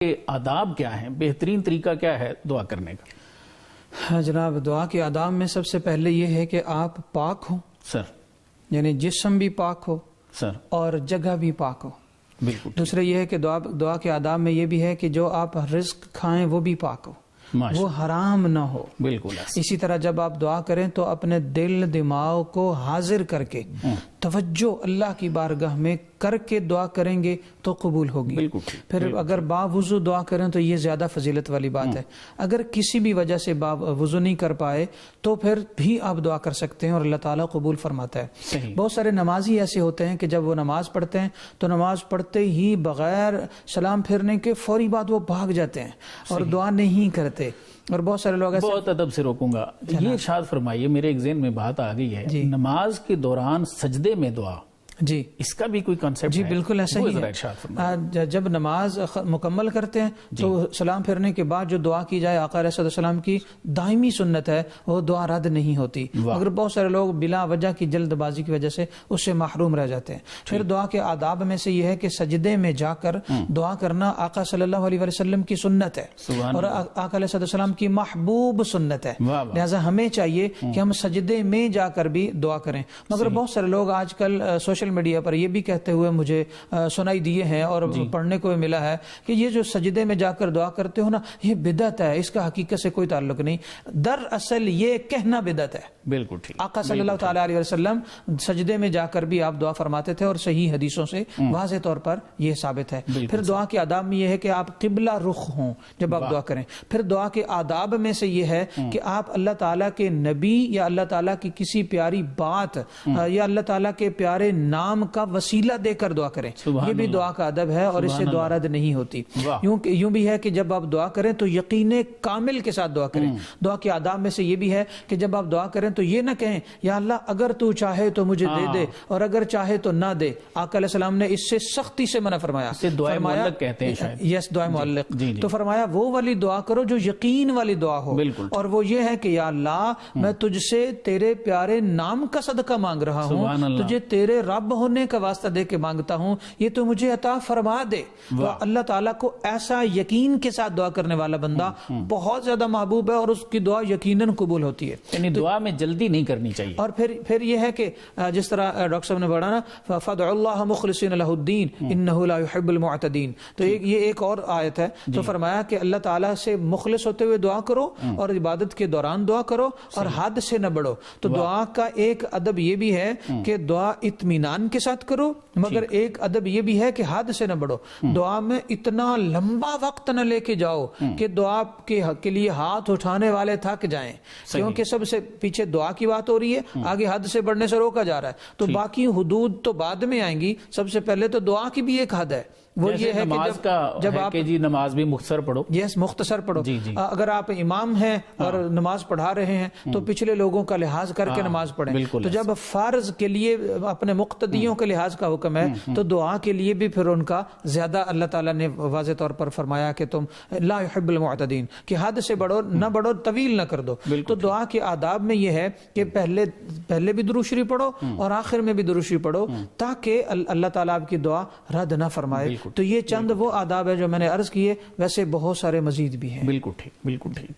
کے آداب کیا ہیں؟ بہترین طریقہ کیا ہے دعا کرنے کا؟ جناب، دعا کے آداب میں سب سے پہلے یہ ہے کہ آپ پاک ہوں سر، یعنی جسم بھی پاک ہو سر، اور جگہ بھی پاک ہو۔ بالکل۔ دوسرا یہ ہے کہ دعا کے آداب میں یہ بھی ہے کہ جو آپ رزق کھائیں وہ بھی پاک ہو، وہ حرام نہ ہو۔ بالکل۔ اسی طرح جب آپ دعا کریں تو اپنے دل دماغ کو حاضر کر کے توجہ اللہ کی بارگاہ میں کر کے دعا کریں گے تو قبول ہوگی۔ بالکل۔ پھر اگر باوضو دعا کریں تو یہ زیادہ فضیلت والی بات ہے۔ اگر کسی بھی وجہ سے وضو نہیں کر پائے تو پھر بھی آپ دعا کر سکتے ہیں اور اللہ تعالیٰ قبول فرماتا ہے۔ بہت سارے نمازی ایسے ہوتے ہیں کہ جب وہ نماز پڑھتے ہیں تو نماز پڑھتے ہی بغیر سلام پھیرنے کے فوری بعد وہ بھاگ جاتے ہیں اور دعا نہیں کرتے، اور بہت سارے لوگ ایسے۔ بہت ادب سے روکوں گا، یہ ارشاد فرمائیے، میرے ایک ذہن میں بات آ گئی ہے، نماز کے دوران سجدے میں دعا، جی اس کا بھی کوئی کنسپٹ؟ جی بالکل ایسا ہی ہے۔ جب نماز مکمل کرتے ہیں تو سلام پھیرنے کے بعد جو دعا کی جائے، آقا علیہ السلام کی دائمی سنت ہے، وہ دعا رد نہیں ہوتی، مگر بہت سارے لوگ بلا وجہ کی جلد بازی کی وجہ سے اس سے محروم رہ جاتے ہیں۔ پھر دعا کے آداب میں سے یہ ہے کہ سجدے میں جا کر دعا کرنا آقا صلی اللہ علیہ وسلم کی سنت ہے اور آقا علیہ السلام کی محبوب سنت ہے، لہٰذا ہمیں چاہیے کہ ہم سجدے میں جا کر بھی دعا کریں۔ مگر بہت سارے لوگ آج کل سوشل میڈیا پر یہ بھی کہتے ہوئے مجھے سنائی دیے ہیں اور پڑھنے کو ملا ہے کہ یہ جو سجدے میں جا کر دعا کرتے ہو نا، یہ بدعت ہے، اس کا حقیقت سے کوئی تعلق نہیں۔ دراصل یہ کہنا بدعت ہے۔ بالکل ٹھیک۔ آقا صلی اللہ تعالیٰ علیہ وسلم سجدے میں جا کر بھی آپ دعا فرماتے تھے اور صحیح حدیثوں سے واضح طور پر یہ ثابت ہے۔ پھر دعا کے آداب میں یہ ہے کہ آپ قبلہ رخ ہوں جب آپ دعا کریں۔ پھر دعا کے آداب میں سے یہ ہے کہ آپ اللہ تعالیٰ کے نبی یا اللہ تعالیٰ کی کسی پیاری بات یا اللہ تعالیٰ کے پیارے نام کا وسیلہ دے کر دعا کریں، یہ بھی دعا کا ادب ہے اور اس سے دعا رد نہیں ہوتی۔ یوں بھی ہے کہ جب آپ دعا کریں تو یقین کامل کے ساتھ دعا کریں۔ دعا کے آداب میں سے یہ بھی ہے کہ جب آپ دعا کریں تو یہ نہ کہیں یا اللہ اگر تو چاہے تو مجھے دے دے اور اگر چاہے تو نہ دے۔ آقا علیہ السلام نے اس سے سختی سے منع فرمایا، دعائے معلق کہتے ہیں شاید۔ یس، دعائے معلق۔ تو فرمایا وہ والی دعا کرو جو یقین والی دعا ہو، اور وہ یہ ہے کہ یا اللہ میں تجھ سے تیرے پیارے نام کا صدقہ مانگ رہا ہوں، تجھے تیرے رب ہونے کا واسطہ دے کے مانگتا ہوں، یہ تو مجھے عطا فرما دے۔ تو اللہ تعالیٰ کو ایسا یقین کے ساتھ دعا کرنے والا بندہ بہت زیادہ محبوب ہے اور اس کی دعا یقیناً قبول ہوتی ہے۔ یعنی دعا میں جلدی نہیں کرنی چاہیے۔ اور پھر یہ ہے کہ جس طرح ڈاکٹر صاحب نے پڑھا نا، فَادْعُوا اللَّهَ مُخْلِصِينَ لَهُ الدِّينَ إِنَّهُ لَا يُحِبُّ الْمُعْتَدِينَ۔ تو یہ ایک اور آیت ہے، تو فرمایا کہ اللہ تعالیٰ سے مخلص ہوتے ہوئے دعا کرو اور عبادت کے دوران دعا کرو اور حد سے نہ بڑھو۔ تو دعا کا ایک ادب یہ بھی ہے کہ دعا اطمینان کے ساتھ کرو، مگر ایک ادب یہ بھی ہے کہ حد سے نہ بڑھو۔ دعا میں اتنا لمبا وقت نہ لے کے جاؤ کہ دعا کے لیے ہاتھ اٹھانے والے تھک جائیں، کیونکہ سب سے پیچھے دعا کی بات ہو رہی ہے، آگے حد سے بڑھنے سے روکا جا رہا ہے۔ تو باقی حدود تو بعد میں آئیں گی، سب سے پہلے تو دعا کی بھی ایک حد ہے، وہ یہ ہے کہ جب آپ نماز بھی مختصر پڑھو۔ یس، مختصر پڑھو۔ اگر آپ امام ہیں اور نماز پڑھا رہے ہیں تو پچھلے لوگوں کا لحاظ کر کے نماز پڑھیں۔ تو جب فرض کے لیے اپنے مقتدیوں کے لحاظ کا حکم ہے تو دعا کے لیے بھی پھر ان کا زیادہ اللہ تعالیٰ نے واضح طور پر فرمایا کہ تم لا يحب المعتدین، کہ حد سے بڑھو نہ بڑھو، طویل نہ کر دو۔ تو دعا کے آداب میں یہ ہے کہ پہلے بھی درود شریف پڑھو اور آخر میں بھی درود شریف پڑھو تاکہ اللہ تعالیٰ آپ کی دعا رد نہ فرمائے۔ تو یہ چند وہ آداب ہے جو میں نے عرض کیے، ویسے بہت سارے مزید بھی ہیں۔ بالکل ٹھیک، بالکل ٹھیک۔